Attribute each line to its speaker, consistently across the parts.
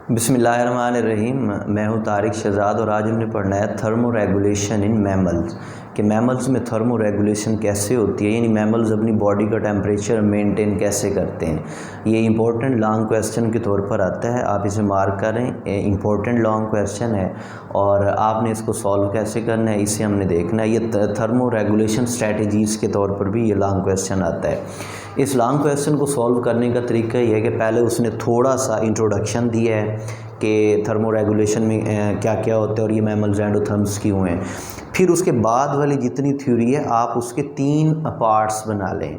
Speaker 1: बिस्मिल्लाहिर्रहमानिर्रहीम। मैं हूं तारिक शहजाद और आज हमने पढ़ना है थर्मो रेगुलेशन इन मैमल्स कि मैमल्स में थर्मो रेगुलेशन कैसे होती है, यानी मैमल्स अपनी बॉडी का टेम्परेचर मेंटेन कैसे करते हैं। ये इंपॉर्टेंट लॉन्ग क्वेश्चन के तौर पर आता है, आप इसे मार्क करें। इंपॉर्टेंट लॉन्ग क्वेश्चन है और आपने इसको सॉल्व कैसे करना है इसे हमने देखना है। ये थर्मो रेगुलेशन स्ट्रेटजीज़ के तौर पर भी ये लॉन्ग क्वेश्चन आता है। इस लॉन्ग क्वेश्चन को सॉल्व करने का तरीका ये है कि पहले उसने थोड़ा सा इंट्रोडक्शन दिया है कि थर्मो रेगुलेशन में क्या क्या होता है और ये मैमल्स एंडोथर्म्स क्यों हैं। फिर उसके बाद वाली जितनी थ्योरी है आप उसके 3 पार्ट्स बना लें।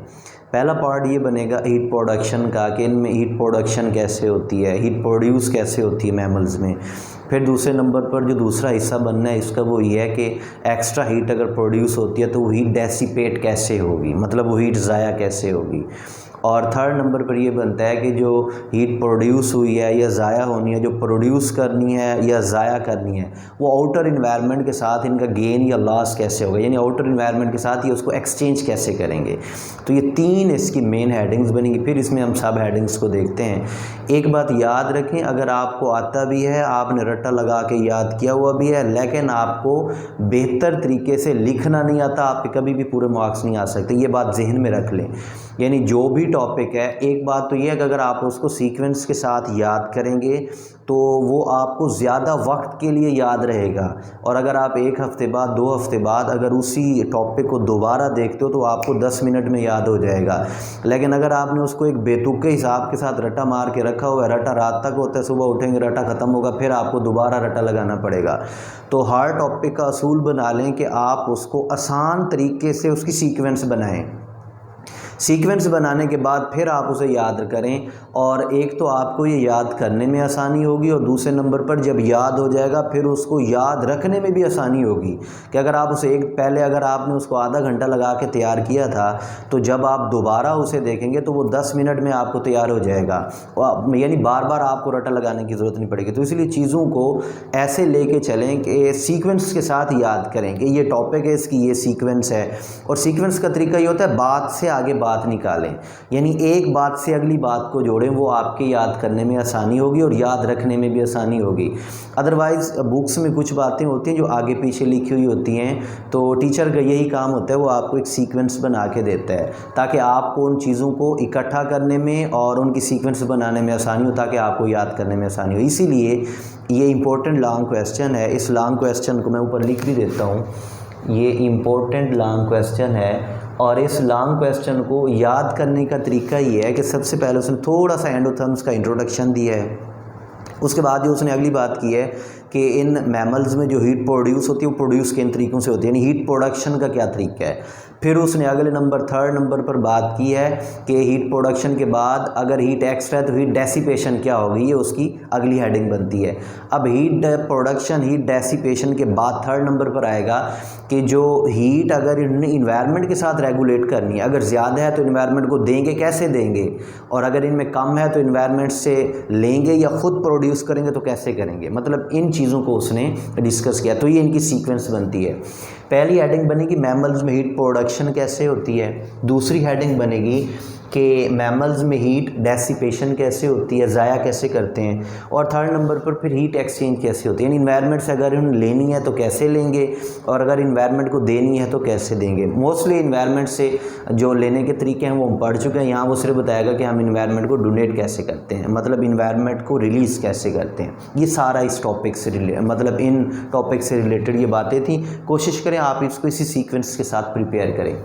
Speaker 1: पहला पार्ट ये बनेगा हीट प्रोडक्शन का कि इनमें हीट प्रोडक्शन कैसे होती है, हीट प्रोड्यूस कैसे होती है मैमल्स में। फिर दूसरे नंबर पर जो दूसरा हिस्सा बनना है इसका वो ये है कि एक्स्ट्रा हीट अगर प्रोड्यूस होती है तो वो हीट डेसिपेट कैसे होगी, मतलब वो हीट ज़ाया कैसे होगी। और थर्ड नंबर पर ये बनता है कि जो हीट प्रोड्यूस हुई है या ज़ाया होनी है, जो प्रोड्यूस करनी है या ज़ाया करनी है, वो आउटर इन्वायरमेंट के साथ इनका गेन या लॉस कैसे होगा, यानी आउटर इन्वायरमेंट के साथ ये उसको एक्सचेंज कैसे करेंगे। तो ये 3 इसकी मेन हेडिंग्स बनेंगी। फिर इसमें हम सब हेडिंग्स को देखते हैं। एक बात याद रखें, अगर आपको आता भी है, आपने रट्टा लगा के याद किया हुआ भी है, लेकिन आपको बेहतर तरीके से लिखना नहीं आता, आपके कभी भी पूरे मार्क्स नहीं आ सकते। ये बात जहन में रख लें। यानी जो भी टॉपिक है, एक बात तो ये है कि अगर आप उसको सीक्वेंस के साथ याद करेंगे तो वो आपको ज़्यादा वक्त के लिए याद रहेगा। और अगर आप 1 हफ़्ते बाद 2 हफ़्ते बाद अगर उसी टॉपिक को दोबारा देखते हो तो आपको 10 मिनट में याद हो जाएगा। लेकिन अगर आपने उसको एक बेतुके हिसाब के साथ रट्टा मार के रखा हुआ है, रट्टा रात तक होता है, सुबह उठेंगे रट्टा ख़त्म होगा, फिर आपको दोबारा रट्टा लगाना पड़ेगा। तो हर टॉपिक का असूल बना लें कि आप उसको आसान तरीके से उसकी सीक्वेंस बनाएँ। सीक्वेंस बनाने के बाद फिर आप उसे याद करें और एक तो आपको ये याद करने में आसानी होगी और दूसरे नंबर पर जब याद हो जाएगा फिर उसको याद रखने में भी आसानी होगी कि अगर आप उसे पहले अगर आपने उसको आधा घंटा लगा के तैयार किया था तो जब आप दोबारा उसे देखेंगे तो वो 10 मिनट में आपको तैयार हो जाएगा, यानी बार बार आपको रट्टा लगाने की ज़रूरत नहीं पड़ेगी। तो इसलिए चीज़ों को ऐसे लेके चलें कि सीक्वेंस के साथ याद करें कि ये टॉपिक है, इसकी ये सीक्वेंस है। और सीक्वेंस का तरीका ये होता है बात से आगे बात निकालें, यानी एक बात से अगली बात को जोड़ें, वो आपके याद करने में आसानी होगी और याद रखने में भी आसानी होगी। अदरवाइज़ बुक्स में कुछ बातें होती हैं जो आगे पीछे लिखी हुई होती हैं, तो टीचर का यही काम होता है, वो आपको एक सीक्वेंस बना के देता है ताकि आपको उन चीज़ों को इकट्ठा करने में और उनकी सीक्वेंस बनाने में आसानी हो, ताकि आपको याद करने में आसानी हो। इसीलिए ये इम्पोर्टेंट लॉन्ग क्वेश्चन है। इस लॉन्ग क्वेश्चन को मैं ऊपर लिख भी देता हूँ, ये इम्पोर्टेंट लॉन्ग क्वेश्चन है। और इस लॉन्ग क्वेश्चन को याद करने का तरीका ये है कि सबसे पहले उसने थोड़ा सा एंडोथर्म्स का इंट्रोडक्शन दिया है। उसके बाद जो उसने अगली बात की है कि इन मैमल्स में जो हीट प्रोड्यूस होती है वो प्रोड्यूस किन तरीक़ों से होती है, यानी हीट प्रोडक्शन का क्या तरीका है। फिर उसने अगले नंबर 3rd नंबर पर बात की है कि हीट प्रोडक्शन के बाद अगर हीट एक्स्ट्रा है तो हीट डेसिपेशन क्या होगी, ये उसकी अगली हेडिंग बनती है। अब हीट प्रोडक्शन हीट डेसिपेशन के बाद 3rd नंबर पर आएगा कि जो हीट अगर इन्वायरमेंट के साथ रेगुलेट करनी है, अगर ज़्यादा है तो इन्वायरमेंट को देंगे, कैसे देंगे, और अगर इनमें कम है तो इन्वायरमेंट से लेंगे या ख़ुद प्रोड्यूस करेंगे तो कैसे करेंगे। मतलब इन चीज़ों को उसने डिस्कस किया। तो ये इनकी सीक्वेंस बनती है। पहली हेडिंग बनेगी मैमल्स में हीट प्रोडक्शन कैसे होती है। दूसरी हेडिंग बनेगी कि मैमल्स में हीट डेसिपेशन कैसे होती है, ज़ाया कैसे करते हैं। और 3rd नंबर पर फिर हीट एक्सचेंज कैसे होती है, यानी इन्वायरमेंट से अगर उन्हें लेनी है तो कैसे लेंगे और अगर इन्वायरमेंट को देनी है तो कैसे देंगे। मोस्टली इन्वायरमेंट से जो लेने के तरीके हैं वो हम पढ़ चुके हैं। यहाँ वो सिर्फ बताएगा कि हम इन्वायरमेंट को डोनेट कैसे करते हैं, मतलब इन्वायरमेंट को रिलीज़ कैसे करते हैं। ये सारा इस टॉपिक से मतलब इन टॉपिक से रिलेटेड ये बातें थी। कोशिश करें आप इसको इसी सीक्वेंस के साथ प्रिपेयर करें।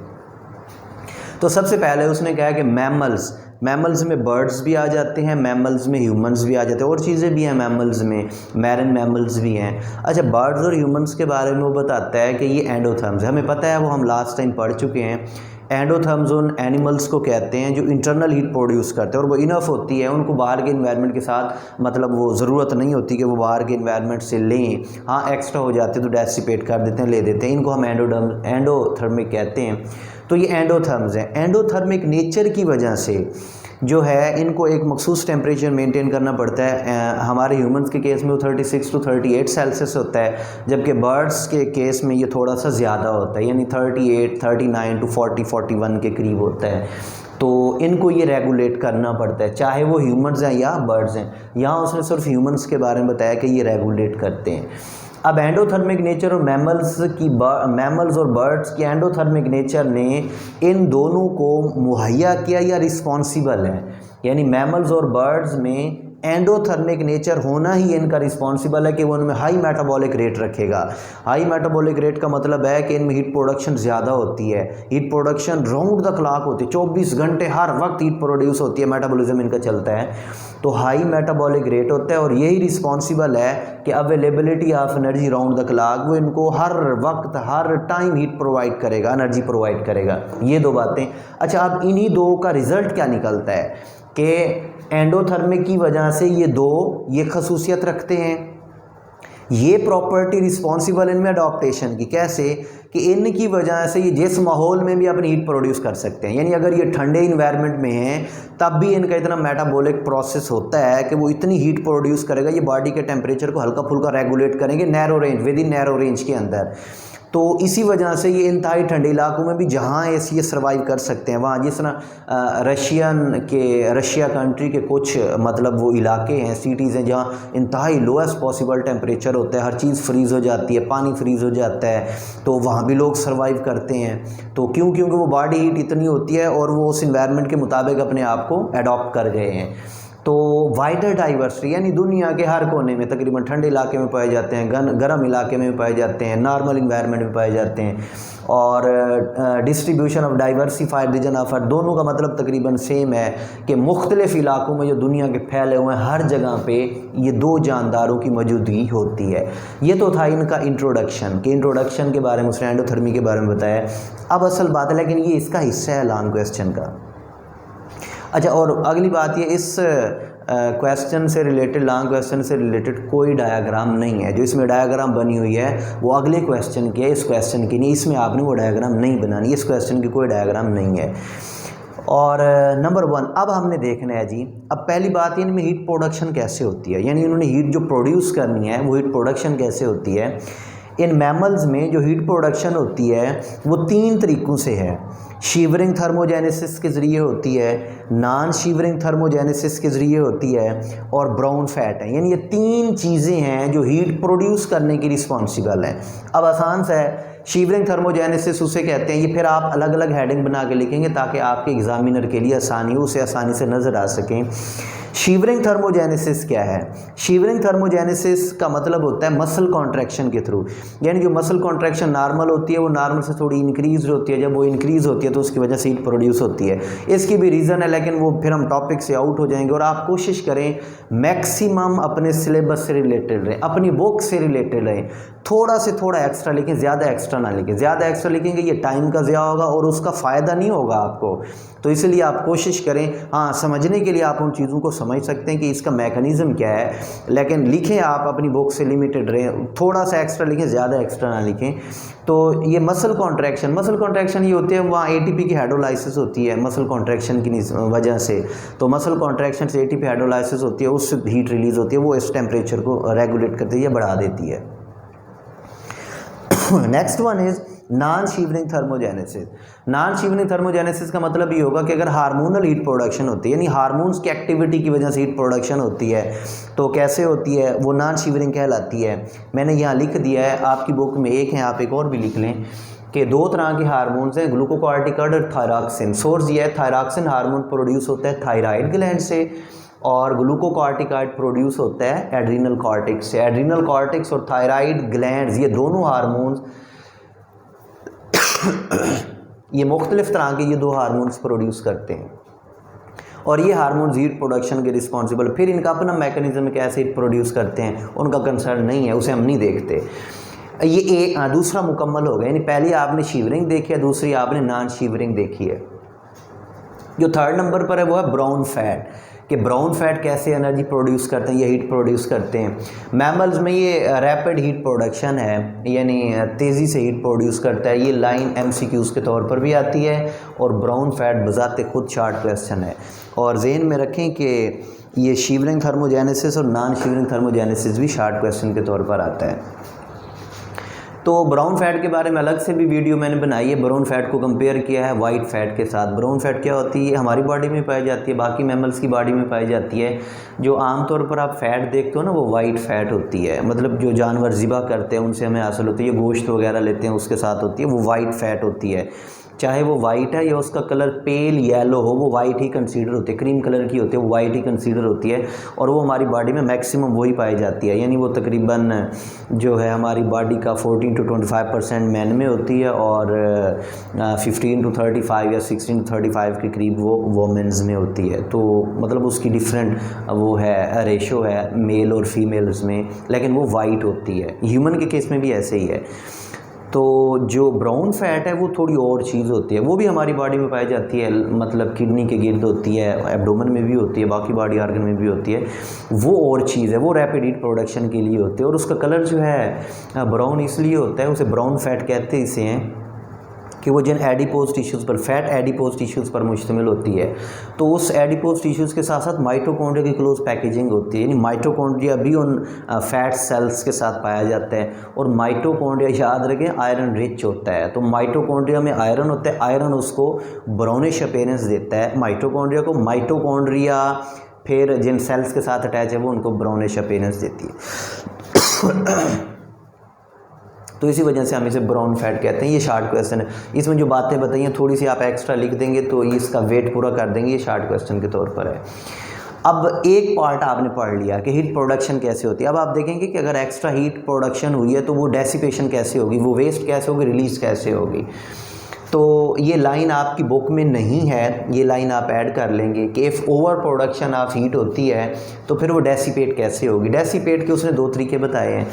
Speaker 1: तो सबसे पहले उसने कहा कि मैमल्स में बर्ड्स भी आ जाते हैं, मैमल्स में ह्यूमंस भी आ जाते हैं, और चीज़ें भी हैं मैमल्स में, मैरन मैमल्स भी हैं। अच्छा, बर्ड्स और ह्यूमंस के बारे में वो बताता है कि ये एंडोथर्म्स है, हमें पता है, वो हम लास्ट टाइम पढ़ चुके हैं। एंडोथर्म्स उन एनिमल्स को कहते हैं जो इंटरनल हीट प्रोड्यूस करते हैं और वो इनफ होती है, उनको बाहर के इन्वायरमेंट के साथ मतलब वो ज़रूरत नहीं होती कि वो बाहर के इन्वायरमेंट से लें। हाँ, एक्स्ट्रा हो जाते तो डेसिपेट कर देते हैं, ले देते हैं, इनको हम एंडोथर्मिक कहते हैं। तो ये एंडोथर्म्स हैं। एंडोथर्मिक नेचर की वजह से जो है इनको एक मखसूस टेम्परेचर मेंटेन करना पड़ता है। हमारे ह्यूमंस के केस में वो 36 to 38 सेल्सियस होता है, जबकि बर्ड्स के केस में ये थोड़ा सा ज़्यादा होता है, यानी 38, 39 to 40, 41 के करीब होता है। तो इनको ये रेगुलेट करना पड़ता है, चाहे वो ह्यूमंस हैं या बर्ड्स हैं। यहाँ उसने सिर्फ ह्यूमंस के बारे में बताया कि ये रेगुलेट करते हैं। अब एंडोथर्मिक नेचर और मैमल्स और बर्ड्स की एंडोथर्मिक नेचर ने इन दोनों को मुहैया किया या रिस्पॉन्सिबल है, यानी मैमल्स और बर्ड्स में एंडोथर्मिक नेचर होना ही इनका रिस्पॉन्सिबल है कि वो उनमें हाई मेटाबॉलिक रेट रखेगा। हाई मेटाबॉलिक रेट का मतलब है कि इनमें हीट प्रोडक्शन ज़्यादा होती है, heat production round the clock होती है, 24 घंटे हर वक्त हीट प्रोड्यूस होती है, मेटाबॉलिज्म इनका चलता है, तो हाई मेटाबॉलिक रेट होता है और यही रिस्पॉन्सिबल है कि availability of energy round the clock, वो इनको हर वक्त हर टाइम हीट प्रोवाइड करेगा, एनर्जी प्रोवाइड करेगा। ये दो बातें। अच्छा, अब इन्हीं दो का रिजल्ट क्या निकलता है कि एंडोथर्मिक की वजह से ये खसूसियत रखते हैं, ये प्रॉपर्टी रिस्पॉन्सिबल इनमें अडॉप्टेशन की। कैसे कि इनकी वजह से ये जिस माहौल में भी अपनी हीट प्रोड्यूस कर सकते हैं, यानी अगर ये ठंडे इन्वायरमेंट में हैं तब भी इनका इतना मेटाबॉलिक प्रोसेस होता है कि वो इतनी हीट प्रोड्यूस करेगा, ये बॉडी के टेम्परेचर को हल्का फुल्का रेगुलेट करेंगे narrow range, with in narrow range के अंदर। तो इसी वजह से ये इंतहाई ठंडे इलाकों में भी जहाँ ये सर्वाइव कर सकते हैं, वहाँ जिस तरह रशिया कंट्री के कुछ मतलब वो इलाके हैं, सिटीज़ हैं जहाँ इंतहाई लोएस्ट पॉसिबल टेम्परेचर होता है, हर चीज़ फ्रीज़ हो जाती है, पानी फ्रीज़ हो जाता है, तो वहाँ भी लोग सर्वाइव करते हैं। तो क्योंकि वो बॉडी हीट इतनी होती है और वो उस इन्वायरमेंट के मुताबिक अपने आप को एडॉप्ट कर गए हैं। तो वाइडर डाइवर्सिटी, यानी दुनिया के हर कोने में तकरीबन ठंडे इलाके में पाए जाते हैं, गर्म इलाके में पाए जाते हैं, नॉर्मल इन्वायरमेंट में पाए जाते हैं, और distribution of diversified region of earth, दोनों का मतलब तकरीबन सेम है कि मुख्तलिफ इलाकों में जो दुनिया के फैले हुए हैं हर जगह पे ये दो जानदारों की मौजूदगी होती है। ये तो था इनका इंट्रोडक्शन के बारे में, उसने एंडोथर्मी के बारे में बताया। अब असल बात है, लेकिन ये इसका हिस्सा है लॉन्ग क्वेश्चन का। अच्छा, और अगली बात ये, इस क्वेश्चन से रिलेटेड, लॉन्ग क्वेश्चन से रिलेटेड कोई डायग्राम नहीं है। जो इसमें डायग्राम बनी हुई है वो अगले क्वेश्चन की है, इस क्वेश्चन की नहीं। इसमें आपने वो डायग्राम नहीं बनानी, इस क्वेश्चन की कोई डायग्राम नहीं है। और नंबर 1 अब हमने देखना है जी। अब पहली बात, इनमें हीट प्रोडक्शन कैसे होती है, यानी इन्होंने हीट जो प्रोड्यूस करनी है वो हीट प्रोडक्शन कैसे होती है। इन मैमल्स में जो हीट प्रोडक्शन होती है वो 3 तरीक़ों से है। शीवरिंग थर्मोजेनेसिस के ज़रिए होती है, नॉन शीवरिंग थर्मोजेनेसिस के ज़रिए होती है, और ब्राउन फैट है। यानी ये 3 चीज़ें हैं जो हीट प्रोड्यूस करने की रिस्पॉन्सिबल हैं। अब आसान सा है, शीवरिंग थर्मोजेनेसिस उसे कहते हैं, ये फिर आप अलग अलग हेडिंग बना के लिखेंगे ताकि आपके एग्जामिनर के लिए आसानी हो, उसे आसानी से नज़र आ सकें। शीवरिंग थर्मोजेनेसिस क्या है? शीवरिंग थर्मोजेनेसिस का मतलब होता है मसल कॉन्ट्रैक्शन के थ्रू, यानी जो मसल कॉन्ट्रैक्शन नॉर्मल होती है वो नॉर्मल से थोड़ी इंक्रीज होती है, जब वो इंक्रीज़ होती है तो उसकी वजह से हीट प्रोड्यूस होती है। इसकी भी रीज़न है, लेकिन वो फिर हम टॉपिक से आउट हो जाएंगे। और आप कोशिश करें मैक्सिमम अपने सिलेबस से रिलेटेड रहें, अपनी बुक से रिलेटेड रहें, थोड़ा से थोड़ा एक्स्ट्रा लिखें, ज़्यादा एक्स्ट्रा ना लिखें। ज़्यादा एक्स्ट्रा लिखेंगे ये टाइम का ज़्यादा होगा और उसका फ़ायदा नहीं होगा आपको। तो इसलिए आप कोशिश करें, हाँ समझने के लिए आप उन चीज़ों को समझ सकते हैं कि इसका मैकेनिज़्म क्या है, लेकिन लिखें आप अपनी बुक से लिमिटेड रहें, थोड़ा सा एक्स्ट्रा लिखें, ज़्यादा एक्स्ट्रा ना लिखें। तो ये मसल कॉन्ट्रैक्शन ये होते हैं, वहाँ एटीपी की हाइड्रोलाइसिस होती है मसल कॉन्ट्रैक्शन की वजह से। तो मसल कॉन्ट्रैक्शन से एटीपी हाइड्रोलाइसिस होती है, उससे हीट रिलीज़ होती है, वो इस टेम्परेचर को रेगुलेट करती है या बढ़ा देती है। Next one is non shivering thermogenesis. Non shivering thermogenesis का मतलब ये होगा कि अगर हार्मोनल हीट प्रोडक्शन होती है, यानी हार्मोन्स की एक्टिविटी की वजह से हीट प्रोडक्शन होती है, तो कैसे होती है वो नॉन शीवरिंग कहलाती है। मैंने यहाँ लिख दिया है, आपकी बुक में एक है, आप एक और भी लिख लें कि 2 तरह के हार्मोन्स हैं, ग्लूकोकॉर्टिकॉइड और थायरॉक्सिन। सोर्स ये है, थायरॉक्सिन हार्मोन प्रोड्यूस होता है थायराइड ग्लैंड से, और ग्लूकोकॉर्टिकॉइड प्रोड्यूस होता है एड्रीनल कॉर्टेक्स से। एड्रीनल कॉर्टेक्स और थायराइड ग्लैंड्स ये दोनों हार्मोन्स ये मुख्तलिफ तरह के ये 2 हार्मोन्स प्रोड्यूस करते हैं, और ये हार्मोन्स हीट प्रोडक्शन के रिस्पॉन्सिबल। फिर इनका अपना मैकेनिज्म कैसे हीट प्रोड्यूस करते हैं उनका कंसर्न नहीं है, उसे हम नहीं देखते। ये एक दूसरा मुकम्मल हो गया, यानी पहली आपने शीवरिंग देखी है, दूसरी आपने नॉन शीवरिंग देखी है। जो 3rd नंबर पर है वो है ब्राउन फैट, कि ब्राउन फैट कैसे एनर्जी प्रोड्यूस करते हैं, ये हीट प्रोड्यूस करते हैं। मैमल्स में ये रैपिड हीट प्रोडक्शन है, यानी तेज़ी से हीट प्रोड्यूस करता है। ये लाइन MCQs के तौर पर भी आती है, और ब्राउन फैट बजाते खुद शार्ट क्वेश्चन है। और ज़हन में रखें कि ये शीवरिंग थर्मोजेनेसिस और नॉन शीवरिंग थर्मोजेनेसिस भी शार्ट क्वेश्चन के तौर पर आता है। तो ब्राउन फैट के बारे में अलग से भी वीडियो मैंने बनाई है, ब्राउन फैट को कंपेयर किया है वाइट फैट के साथ। ब्राउन फैट क्या होती है, हमारी बॉडी में पाई जाती है, बाकी मैमल्स की बॉडी में पाई जाती है। जो आमतौर पर आप फैट देखते हो ना, वो वाइट फैट होती है, मतलब जो जानवर ज़िबा करते हैं उनसे हमें हासिल होती है, गोश्त वगैरह लेते हैं उसके साथ होती है, वो वाइट फैट होती है। चाहे वो वाइट है या उसका कलर पेल येलो हो, वो वाइट ही कंसीडर होती है, क्रीम कलर की होती है, वो वाइट ही कंसीडर होती है, और वो हमारी बॉडी में मैक्सिमम वही पाई जाती है। यानी वो तकरीबन जो है हमारी बॉडी का 14 to 25% मैन में होती है, और 15 to 35 या 16 to 35 के करीब वो वोमेंस में होती है। तो मतलब उसकी डिफरेंट वो है, रेशो है मेल और फीमेल्स में, लेकिन वो वाइट होती है। ह्यूमन के केस में भी ऐसे ही है। तो जो ब्राउन फैट है वो थोड़ी और चीज़ होती है, वो भी हमारी बॉडी में पाई जाती है, मतलब किडनी के गिर्द होती है, एब्डोमेन में भी होती है, बाकी बॉडी ऑर्गन में भी होती है। वो और चीज़ है, वो रैपिड हीट प्रोडक्शन के लिए होती है, और उसका कलर जो है ब्राउन इसलिए होता है, उसे ब्राउन फैट कहते इसे हैं कि वो जिन एडिपोज टिश्यूज़ पर, फैट एडिपोज टिश्यूज़ पर मुश्तमिल होती है। तो उस एडिपोज टिश्यूज़ के साथ साथ माइटोकॉन्ड्रिया की क्लोज पैकेजिंग होती है, यानी माइटोकॉन्ड्रिया भी उन फैट सेल्स के साथ पाया जाता है। और माइटोकॉन्ड्रिया याद रखें आयरन रिच होता है, तो माइटोकॉन्ड्रिया में आयरन होता है, आयरन उसको ब्राउनिश अपीयरेंस देता है माइटोकॉन्ड्रिया को। माइटोकॉन्ड्रिया फिर जिन सेल्स के साथ अटैच है वो उनको ब्राउनिश अपीयरेंस देती है। तो इसी वजह से हम इसे ब्राउन फैट कहते हैं। ये शार्ट क्वेश्चन है, इसमें जो बातें बताई हैं थोड़ी सी आप एक्स्ट्रा लिख देंगे तो इसका वेट पूरा कर देंगे, ये शार्ट क्वेश्चन के तौर पर है। अब एक पार्ट आपने पढ़ लिया कि हीट प्रोडक्शन कैसे होती है। अब आप देखेंगे कि अगर एक्स्ट्रा हीट प्रोडक्शन हुई है तो वो डेसिपेशन कैसे होगी, वो वेस्ट कैसे होगी, रिलीज़ कैसे होगी। तो ये लाइन आपकी बुक में नहीं है, ये लाइन आप ऐड कर लेंगे कि if over production of heat होती है तो फिर वो डेसिपेट कैसे होगी। डेसिपेट के उसने दो तरीके बताए हैं,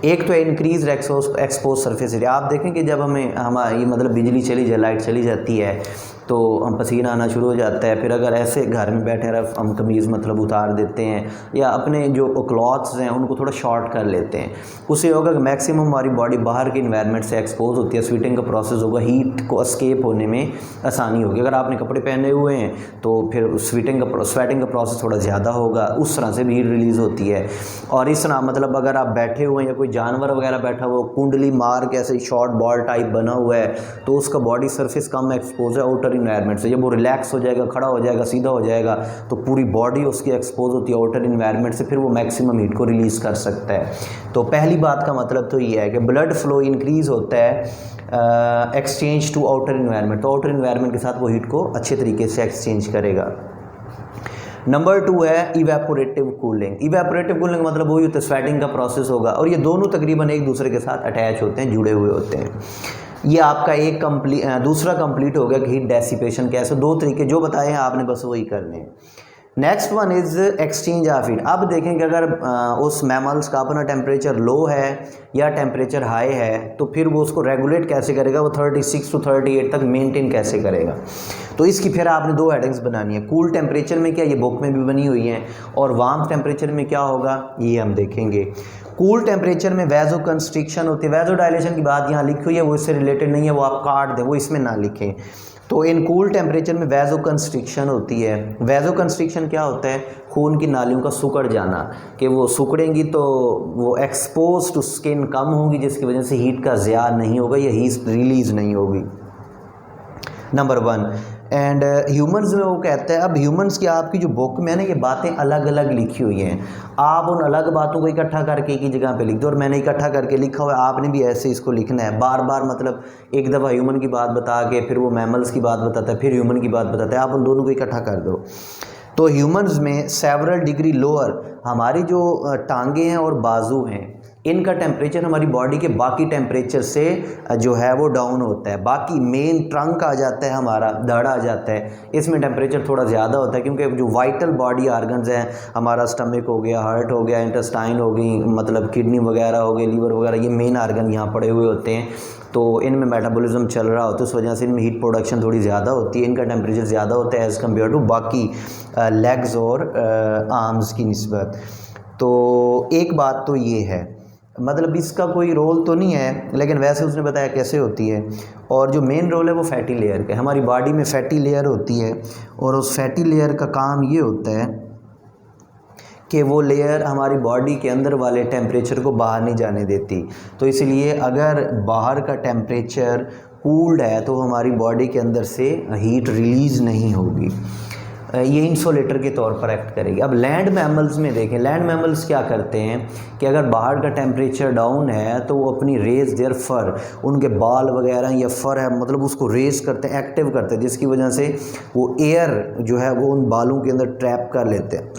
Speaker 1: एक तो इंक्रीज एक्सपोज सरफेस एरिया। आप देखें कि जब हमारी मतलब बिजली चली जाए, लाइट चली जाती है तो हम पसीना आना शुरू हो जाता है। फिर अगर ऐसे घर में बैठे रह हम कमीज़ मतलब उतार देते हैं या अपने जो क्लॉथ्स हैं उनको थोड़ा शॉर्ट कर लेते हैं, उससे होगा कि मैक्सिमम हमारी बॉडी बाहर के इन्वायरमेंट से एक्सपोज होती है, स्वीटिंग का प्रोसेस होगा, हीट को एस्केप होने में आसानी होगी। अगर आपने कपड़े पहने हुए हैं तो फिर स्वेटिंग का प्रोसेस थोड़ा ज़्यादा होगा, उस तरह से भी हीट रिलीज़ होती है। और इस तरह मतलब अगर आप बैठे हुए हैं या कोई जानवर वगैरह बैठा हुआ कुंडली मार के ऐसे शॉर्ट बॉल टाइप बना हुआ है तो उसका बॉडी सरफेस कम एक्सपोज है आउटर इन्वायरमेंट से। जब वो रिलैक्स हो जाएगा, खड़ा हो जाएगा, सीधा हो जाएगा तो पूरी बॉडी उसकी एक्सपोज होती है आउटर इन्वायरमेंट से, फिर वो मैक्सिमम हीट को रिलीज़ कर सकता है। तो पहली बात का मतलब तो ये है कि ब्लड फ्लो इंक्रीज होता है एक्सचेंज टू आउटर इन्वायरमेंट, तो आउटर इन्वायरमेंट के साथ वो हीट को अच्छे तरीके से एक्सचेंज करेगा। नंबर 2 है इवेपोरेटिव कूलिंग। इवेपोरेटिव कूलिंग मतलब वही होता है, स्वेटिंग का प्रोसेस होगा, और ये दोनों तकरीबन एक दूसरे के साथ अटैच होते हैं, जुड़े हुए होते हैं। ये आपका एक दूसरा कंप्लीट हो गया कि हीट डेसिपेशन कैसे, दो तरीके जो बताए हैं आपने बस वही करने हैं। Next one is exchange of heat. अब देखेंगे अगर उस मैमल्स का अपना टेम्परेचर लो है या टेम्परेचर हाई है तो फिर वो उसको रेगुलेट कैसे करेगा, वो 36 to 38 तक मेंटेन कैसे करेगा। तो इसकी फिर आपने दो हेडिंग्स बनानी है, कूल टेम्परेचर में क्या, ये बुक में भी बनी हुई हैं, और वार्म टेम्परेचर में क्या होगा ये हम देखेंगे। कूल टेम्परेचर में वैजो कंस्ट्रिक्शन होती है, वैजो डायलेशन की बात यहाँ लिखी हुई है, वो इससे रिलेटेड नहीं है, वो आप काट दें, वो इसमें ना लिखें। तो इन कूल टेम्परेचर में वैजो कंस्ट्रिक्शन होती है। वैजो कंस्ट्रिक्शन क्या होता है, खून की नालियों का सिकुड़ जाना, कि वो सिकुड़ेंगी तो वो एक्सपोज टू स्किन कम होंगी, जिसकी वजह से हीट का ज़िया नहीं होगा या हीट रिलीज़ नहीं होगी। नंबर 1 एंड ह्यूमंस में वो कहता है, अब ह्यूमंस की आपकी जो बुक में है ना ये बातें अलग अलग लिखी हुई हैं, आप उन अलग बातों को इकट्ठा करके एक ही जगह पे लिख दो, और मैंने इकट्ठा करके लिखा हुआ है, आपने भी ऐसे इसको लिखना है बार बार। मतलब एक दफ़ा ह्यूमन की बात बता के फिर वो मैमल्स की बात बताता है, फिर ह्यूमन की बात बताता है, आप उन दोनों को इकट्ठा कर दो। तो ह्यूमंस में सेवरल डिग्री लोअर, हमारी जो टांगे हैं और बाजू हैं इनका टेम्परेचर हमारी बॉडी के बाकी टेम्परेचर से जो है वो डाउन होता है। बाकी मेन ट्रंक आ जाता है, हमारा धड़ आ जाता है, इसमें टेम्परेचर थोड़ा ज़्यादा होता है, क्योंकि जो वाइटल बॉडी आर्गन्स हैं, हमारा स्टमक हो गया, हार्ट हो गया, इंटेस्टाइन हो गई, मतलब किडनी वगैरह हो गई, लीवर वगैरह, ये मेन आर्गन यहाँ पड़े हुए होते हैं। तो इनमें मेटाबॉलिज्म चल रहा होता है, उस वजह से इनमें हीट प्रोडक्शन थोड़ी ज़्यादा होती है, इनका टेम्परेचर ज़्यादा होता है एज़ कम्पेयर टू बाकी लेग्स और आर्म्स की निस्बत। तो एक बात तो ये है, मतलब इसका कोई रोल तो नहीं है, लेकिन वैसे उसने बताया कैसे होती है। और जो मेन रोल है वो फैटी लेयर का, हमारी बॉडी में फैटी लेयर होती है, और उस फैटी लेयर का काम ये होता है कि वो लेयर हमारी बॉडी के अंदर वाले टेम्परेचर को बाहर नहीं जाने देती। तो इसलिए अगर बाहर का टेम्परेचर कूल्ड है तो हमारी बॉडी के अंदर से हीट रिलीज़ नहीं होगी, ये इंसुलेटर के तौर पर एक्ट करेगी। अब लैंड मैमल्स में देखें, लैंड मैमल्स क्या करते हैं कि अगर बाहर का टेम्परेचर डाउन है तो वो अपनी रेज देयर फर, उनके बाल वगैरह या फर है मतलब उसको रेज करते हैं, एक्टिव करते हैं, जिसकी वजह से वो एयर जो है वो उन बालों के अंदर ट्रैप कर लेते हैं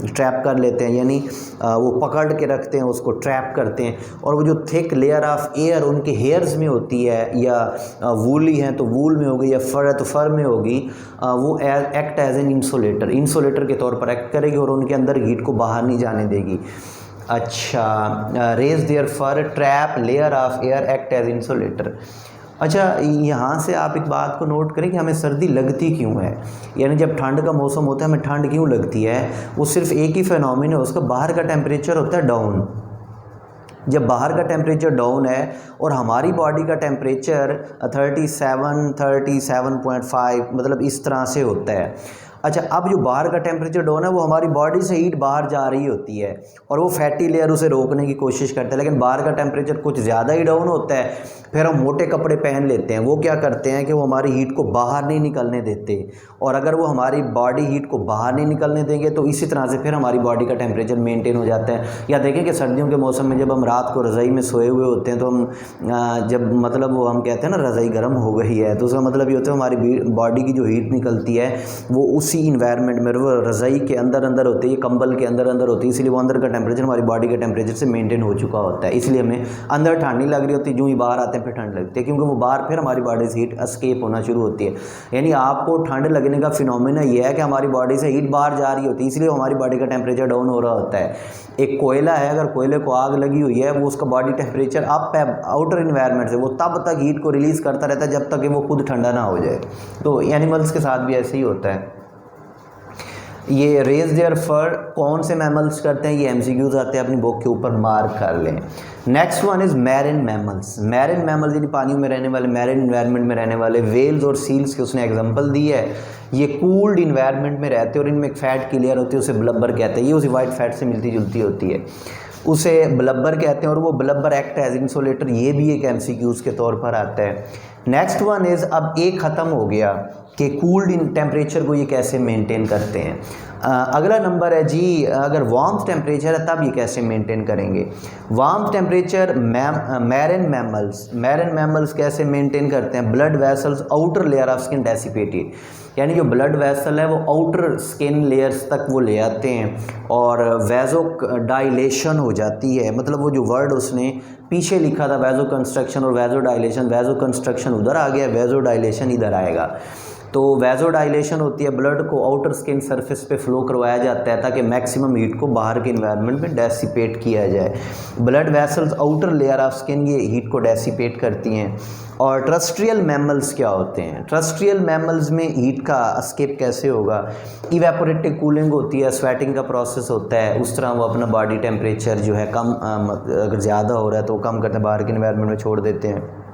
Speaker 1: ट्रैप कर लेते हैं, यानी वो पकड़ के रखते हैं, उसको ट्रैप करते हैं। और वो जो थिक लेयर ऑफ एयर उनके हेयर्स में होती है, या वूली है तो वूल में होगी, या फर है तो फर में होगी, वो एक्ट एज एन इंसुलेटर के तौर पर एक्ट करेगी और उनके अंदर हीट को बाहर नहीं जाने देगी। अच्छा, raise their fur trap layer of air act as insulator. अच्छा, यहाँ से आप एक बात को नोट करें कि हमें सर्दी लगती क्यों है, यानी जब ठंड का मौसम होता है हमें ठंड क्यों लगती है। वो सिर्फ एक ही फिनोमिना है, उसका बाहर का टेम्परेचर होता है डाउन। जब बाहर का टेम्परेचर डाउन है और हमारी बॉडी का टेम्परेचर 37.5 मतलब इस तरह से होता है। अच्छा, अब जो बाहर का टेम्परेचर डाउन है वो हमारी बॉडी से हीट बाहर जा रही होती है और वो फैटी लेयर उसे रोकने की कोशिश करता है, लेकिन बाहर का टेम्परेचर कुछ ज़्यादा ही डाउन होता है, फिर हम मोटे कपड़े पहन लेते हैं। वो क्या करते हैं कि वो हमारी हीट को बाहर नहीं निकलने देते, और अगर वो हमारी बॉडी हीट को बाहर नहीं निकलने देंगे तो इसी तरह से फिर हमारी बॉडी का टेम्परेचर मेंटेन हो जाता है। या देखें कि सर्दियों के मौसम में जब हम रात को रज़ाई में सोए हुए होते हैं तो हम जब मतलब वो हम कहते हैं ना रज़ाई गर्म हो गई है, तो उसका मतलब ये होता है हमारी बॉडी की जो हीट निकलती है वो उसी इन्वायरमेंट में, वो रज़ाई के अंदर अंदर होती है, कंबल के अंदर अंदर होती है, इसलिए वो अंदर का टेम्परेचर हमारी बॉडी के टेम्परेचर से मेंटेन हो चुका होता है। इसलिए हमें अंदर ठंड नहीं लग रही होती, जो ही बाहर आते हैं फिर ठंड लगती है, क्योंकि वो बाहर फिर हमारी बॉडी से हीट एस्केप होना शुरू होती है। यानी आपको ठंड लगने का फिनोमिना ये है कि हमारी बॉडी से हीट बाहर जा रही होती है, इसलिए हमारी बॉडी का टेम्परेचर डाउन हो रहा होता है। एक कोयला है, अगर कोयले को आग लगी हुई है, वो उसका बॉडी टेम्परेचर अप है आउटर इन्वायरमेंट से, वो तब तक हीट को रिलीज़ करता रहता है जब तक कि वो खुद ठंडा ना हो जाए। तो एनिमल्स के साथ भी ऐसे ही होता है। ये रेज देयर फर कौन से मैमल्स करते हैं, ये एमसीक्यूज आते हैं, अपनी बुक के ऊपर मार्क कर लें। Next one is marine mammals. Marine mammals यानी पानियों में रहने वाले, मैरिन इन्वायरमेंट में रहने वाले वेल्स और सील्स के उसने एग्जांपल दी है। ये कूल्ड इन्वायरमेंट में रहते हैं और इनमें एक फ़ैट की लेयर होती है, उसे ब्लब्बर कहते हैं। ये उसी वाइट फैट से मिलती जुलती होती है, उसे ब्लब्बर कहते हैं, और वो ब्लब्बर एक्ट एज इंसुलेटर, ये भी एक एमसीक्यूज के तौर पर आता है। नेक्स्ट वन इज़, अब एक ख़त्म हो गया कि कूल्ड इन टेम्परेचर को ये कैसे मेंटेन करते हैं। अगला नंबर है जी, अगर वार्म टेम्परेचर है तब ये कैसे मेंटेन करेंगे। वार्म टेम्परेचर मैरिन मैमल्स कैसे मेंटेन करते हैं। Blood vessels outer layer of skin dissipated, यानी जो ब्लड वेसल है वो आउटर स्किन लेयर्स तक वो ले आते हैं और वैजो डायलेशन हो जाती है। मतलब वो जो वर्ड उसने पीछे लिखा था वैजो कंस्ट्रक्शन और वैजो डायलेशन, वैजो कंस्ट्रक्शन उधर आ गया, वैजो डायलेशन इधर आएगा। तो वैजो डायलेशन होती है, ब्लड को आउटर स्किन सरफेस पे फ्लो करवाया जाता है ताकि मैक्सिमम हीट को बाहर के इन्वायरमेंट में डेसिपेट किया जाए। Blood vessels outer layer of skin ये हीट को डेसिपेट करती हैं। और टर्स्ट्रियल मैमल्स क्या होते हैं। टर्स्ट्रियल मैमल्स में हीट का एस्केप कैसे होगा। इवेपोरेटिव कूलिंग होती है, स्वेटिंग का प्रोसेस होता है, उस तरह वो अपना बॉडी टेम्परेचर जो है कम अगर ज़्यादा हो रहा है तो वो कम करते हैं, बाहर के इन्वायरमेंट में छोड़ देते हैं।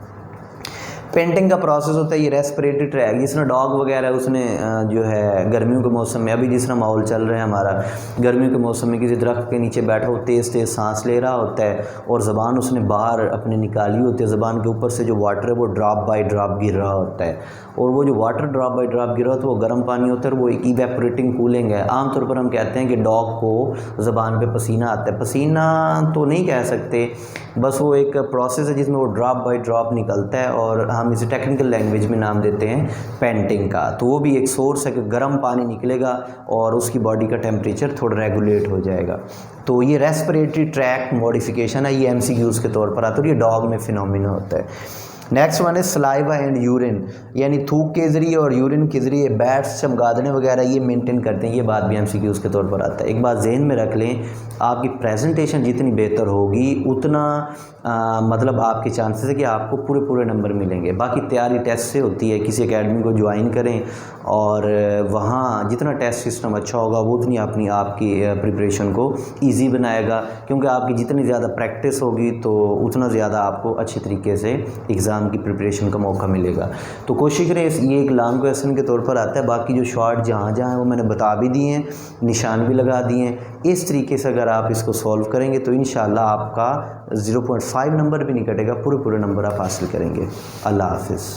Speaker 1: पेंटिंग का प्रोसेस होता है, ये रेस्पिरेटरी ट्रैक, जिसने डॉग वगैरह उसने जो है गर्मियों के मौसम में, अभी जिस तरह माहौल चल रहा है हमारा, गर्मियों के मौसम में किसी दरख्त के नीचे बैठा हो, तेज़ तेज़ सांस ले रहा होता है और ज़बान उसने बाहर अपनी निकाली होती है, ज़बान के ऊपर से जो वाटर है वो ड्रॉप बाय ड्रॉप गिर रहा होता है, और वो जो वाटर ड्रॉप बाय ड्रॉप गिर रहा होता है वो गर्म पानी होता है और वो एक इवेपोरेटिंग कूलिंग है। आमतौर पर हम कहते हैं कि डॉग को ज़बान पे पसीना आता है, पसीना तो नहीं कह सकते, बस वो एक प्रोसेस है जिसमें वो ड्रॉप बाय ड्रॉप निकलता है और हम इसे टेक्निकल लैंग्वेज में नाम देते हैं पेंटिंग का। तो वो भी एक सोर्स है कि गर्म पानी निकलेगा और उसकी बॉडी का टेम्परेचर थोड़ा रेगुलेट हो जाएगा। तो ये रेस्पिरेटरी ट्रैक मॉडिफिकेशन है, ये एमसीक्यूज़ के तौर पर आता है और ये डॉग में फिनोमिना होता है। नेक्स्ट वन है सलाइवा एंड यूरिन, यानी थूक के ज़रिए और यूरिन के ज़रिए बैट्स चमगादड़ें वगैरह ये मेंटेन करते हैं। ये बात भी एमसीक्यूज़ के तौर पर आता है। एक बात जहन में रख लें, आपकी प्रेजेंटेशन जितनी बेहतर होगी उतना मतलब आपके चांसेस है कि आपको पूरे नंबर मिलेंगे। बाकी तैयारी टेस्ट से होती है, किसी एकेडमी को ज्वाइन करें और वहाँ जितना टेस्ट सिस्टम अच्छा होगा वो उतनी अपनी आपकी प्रिपरेशन को ईजी बनाएगा, क्योंकि आपकी जितनी ज़्यादा प्रैक्टिस होगी तो उतना ज़्यादा आपको अच्छी तरीके से एग्ज़ाम एग्ज़ाम की प्रिपरेशन का मौका मिलेगा। तो कोशिश करें, ये एक लॉन्ग क्वेश्चन के तौर पर आता है, बाकी जो शॉर्ट जहाँ जहाँ है वो मैंने बता भी दिए हैं, निशान भी लगा दिए हैं। इस तरीके से अगर आप इसको सॉल्व करेंगे तो इंशाल्लाह आपका 0.5 नंबर भी नहीं कटेगा, पूरे नंबर आप हासिल करेंगे। अल्लाह हाफिज़।